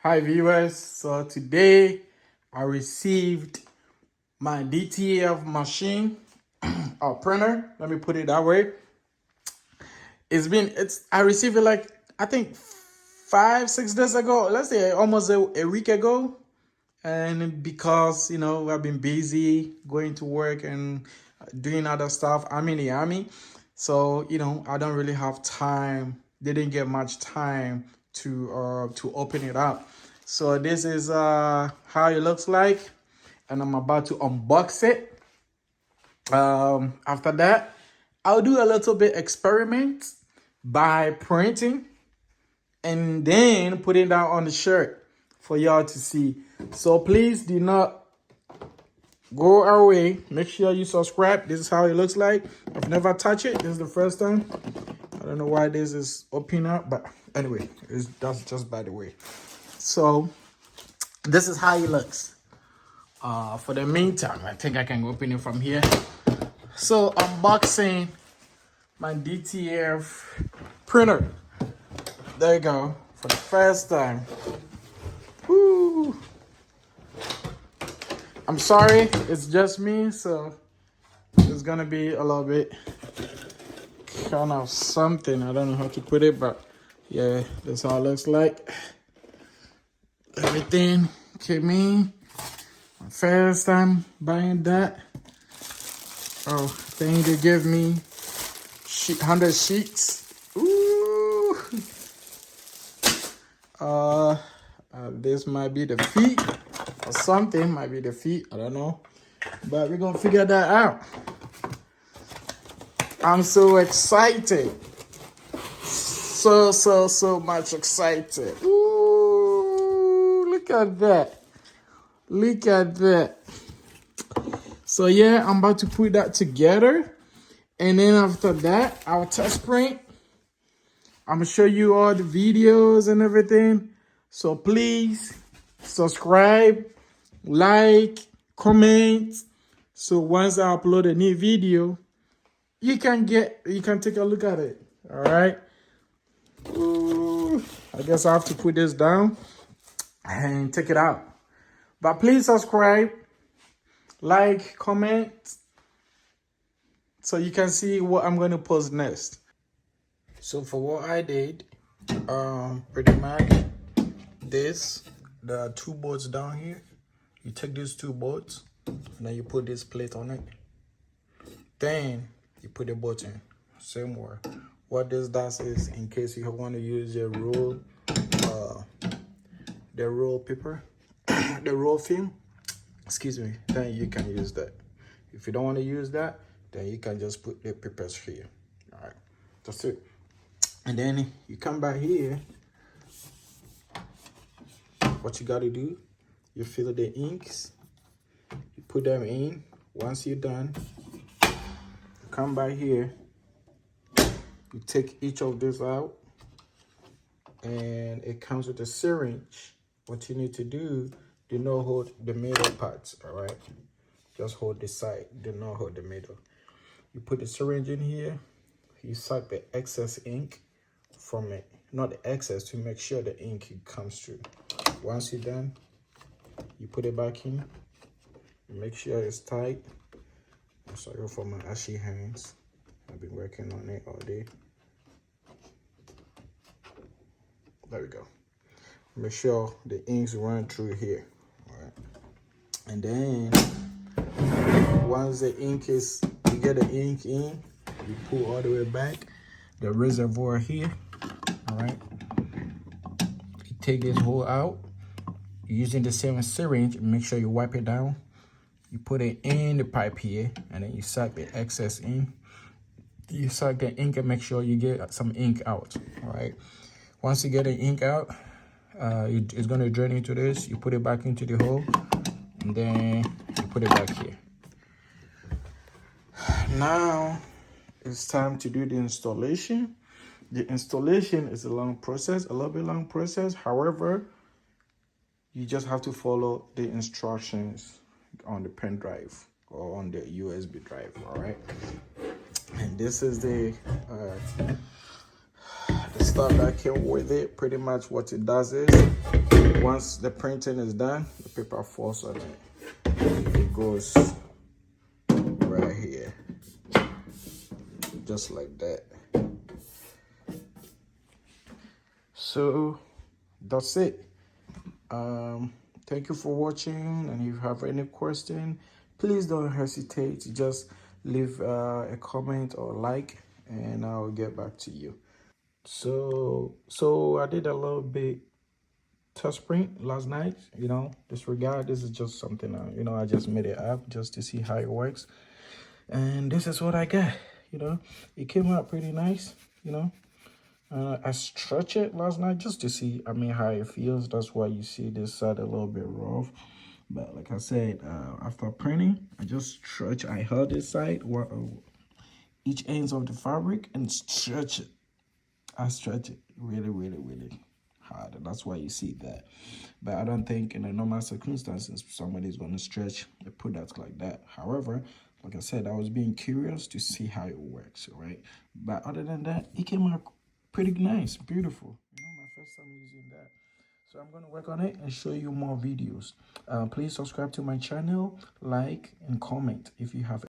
Hi viewers, so today I received my DTF machine or printer, let me put it that way. I received it like I think 5-6 days ago, let's say almost a week ago. And because I've been busy going to work and doing other stuff, I'm in the army, so I don't really have time. Didn't get much time to open it up. So this is how it looks like, and I'm about to unbox it. After that, I'll do a little bit experiment by printing and then putting that on the shirt for y'all to see. So please do not go away. Make sure you subscribe. This is how it looks like. I've never touched it. This is the first time. I don't know why this is opening up, but anyway, that's just by the way. So this is how it looks. For the meantime, I think I can open it from here. So unboxing my DTF printer. There you go. For the first time. Woo. I'm sorry, it's just me, so it's gonna be a little bit kind of something. I don't know how to put it, but yeah, that's how it looks like. Everything came in. My first time buying that. Oh, I think they gave me 100 sheets. Ooh. This might be the feet or something. Might be the feet. I don't know, but we're gonna figure that out. I'm so excited. So much excited. Ooh, look at that. Look at that. So yeah, I'm about to put that together. And then after that, I'll test print. I'm gonna show you all the videos and everything. So please subscribe, like, comment. So once I upload a new video, you can take a look at it. All right. Ooh, I guess I have to put this down and take it out. But please subscribe, like, comment, so you can see what I'm going to post next. So for what I did, pretty much there are 2 bolts down here. You take these 2 bolts and then you put this plate on it. Then you put the bolt in. Same way. What this does is, in case you want to use your roll, the roll paper, the roll film, excuse me, then you can use that. If you don't want to use that, then you can just put the papers here. All right, that's it. And then you come back here. What you got to do, you fill the inks, you put them in. Once you're done, you come back here, you take each of these out, and it comes with a syringe. What you need to do not hold the middle parts. All right, just hold the side, do not hold the middle. You put the syringe in here, you suck the excess ink from it, not the excess, to make sure the ink comes through. Once you're done, you put it back in, you make sure it's tight. I'm sorry for my ashy hands, I've been working on it all day. There we go. Make sure the inks run through here. All right, and then once the ink is, you get the ink in, you pull all the way back the reservoir here. All right, you take this hole out using the same syringe. Make sure you wipe it down. You put it in the pipe here, and then you suck the excess in. You suck the ink and make sure you get some ink out. All right, once you get the ink out, it's going to drain into this. You put it back into the hole, and then you put it back here. Now it's time to do the installation. The installation is a long process, a little bit long process. However, you just have to follow the instructions on the pen drive or on the USB drive. All right, and this is the stuff that came with it. Pretty much what it does is, once the printing is done, the paper falls on it. It goes right here, just like that. So that's it. Thank you for watching, and if you have any question, please don't hesitate to just leave a comment or like, and I'll get back to you. So I did a little bit test print last night. Disregard, this is just something I just made it up just to see how it works, and this is what I got. It came out pretty nice. I stretched it last night just to see, how it feels. That's why you see this side a little bit rough. But like I said, after printing, I just stretch. I held this side, each ends of the fabric, and stretch it. I stretch it really, really, really hard. And that's why you see that. But I don't think in a normal circumstances, somebody's going to stretch the product like that. However, like I said, I was being curious to see how it works, right? But other than that, it came out pretty nice, beautiful. My first time using that. So I'm going to work on it and show you more videos. Please subscribe to my channel, like, and comment if you have